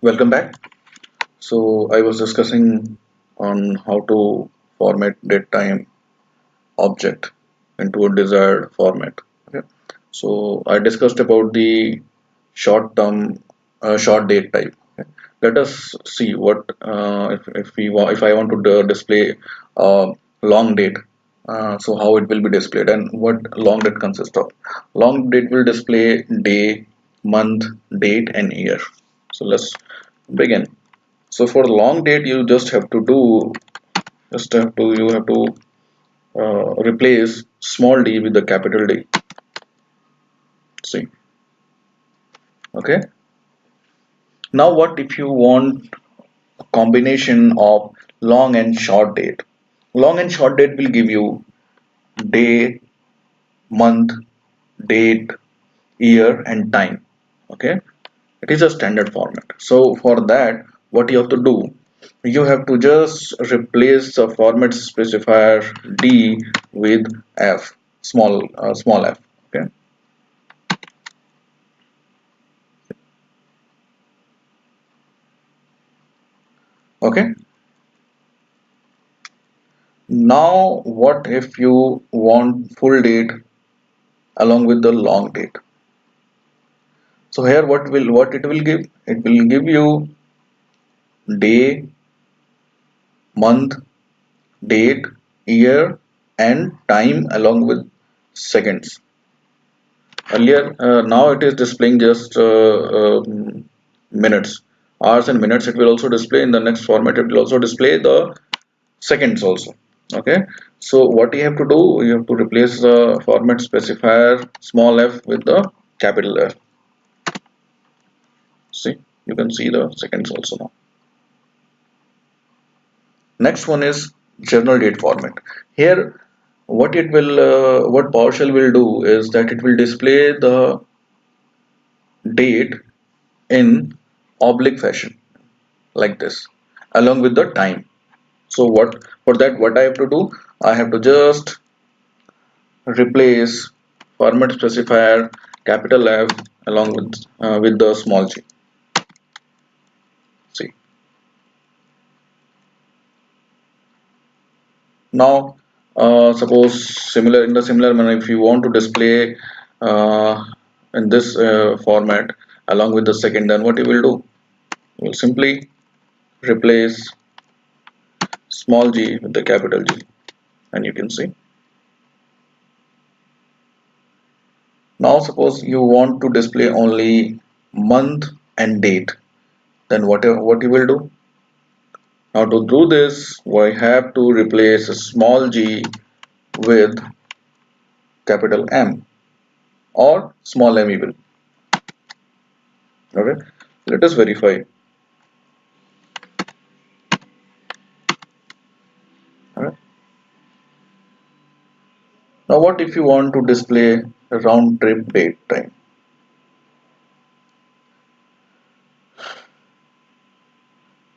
Welcome back. So I was discussing on how to format datetime object into a desired format. Okay. So I discussed about the short-term, short date type. Okay. Let us see what if I want to display long date. So how it will be displayed and what long date consists of. Long date will display day, month, date, and year. So let's begin. So for long date, you just have to do just have to you have to replace small d with the capital D. See, okay. Now what if you want a combination of long and short date? Long and short date will give you day, month, date, year, and time. Okay, it is a standard format. So for that, what you have to do, you have to just replace the format specifier D with F, small f. Okay. Okay. Now, what if you want full date along with the long date? So here, what it will give? It will give you day, month, date, year, and time along with seconds. Earlier, now it is displaying just minutes, hours and minutes. It will also display in the next format. It will also display the seconds also. Okay. So what you have to do, you have to replace the format specifier small f with the capital F. See, you can see the seconds also now. Next one is journal date format. Here, what PowerShell will do is that it will display the date in oblique fashion like this along with the time. So what for that what I have to do, I have to just replace format specifier capital F along with the small g. See, now suppose similar in the similar manner, if you want to display uh, in this format along with the second, then what you will do, you will simply replace small g with the capital G, and you can see. Now suppose you want to display only month and date, then what you will do? Now to do this, we have to replace a small g with capital M or small m even. Okay, let us verify. Alright. Now what if you want to display a round trip date time?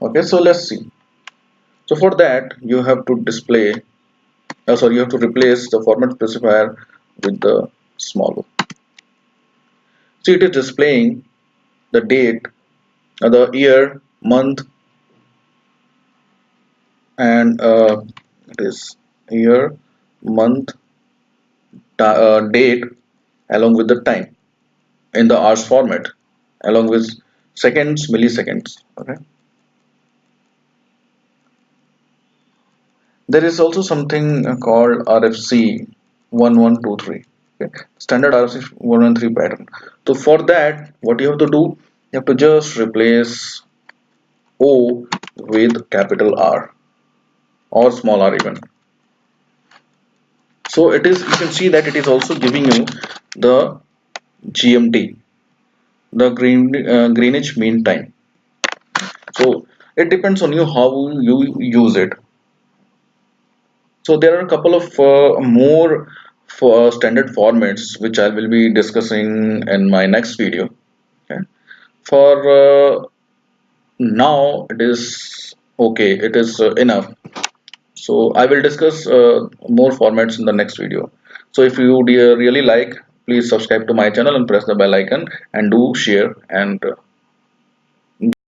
Okay, so let's see. So for that you have to display, sorry, you have to replace the format specifier with the small o. See, it is displaying the date, the year, month, and it is year, month, date along with the time in the hours format along with seconds, milliseconds. Okay. There is also something called RFC 1123. Okay. Standard RFC 113 pattern. So for that, what you have to do, you have to just replace O with capital R or small r even. So it is, you can see that it is also giving you the GMT, the Greenwich Mean Time. So it depends on you how you use it. So there are a couple of more for standard formats which I will be discussing in my next video. Okay. For now, it is okay. It is enough. So I will discuss more formats in the next video. So if you really like, please subscribe to my channel and press the bell icon and do share and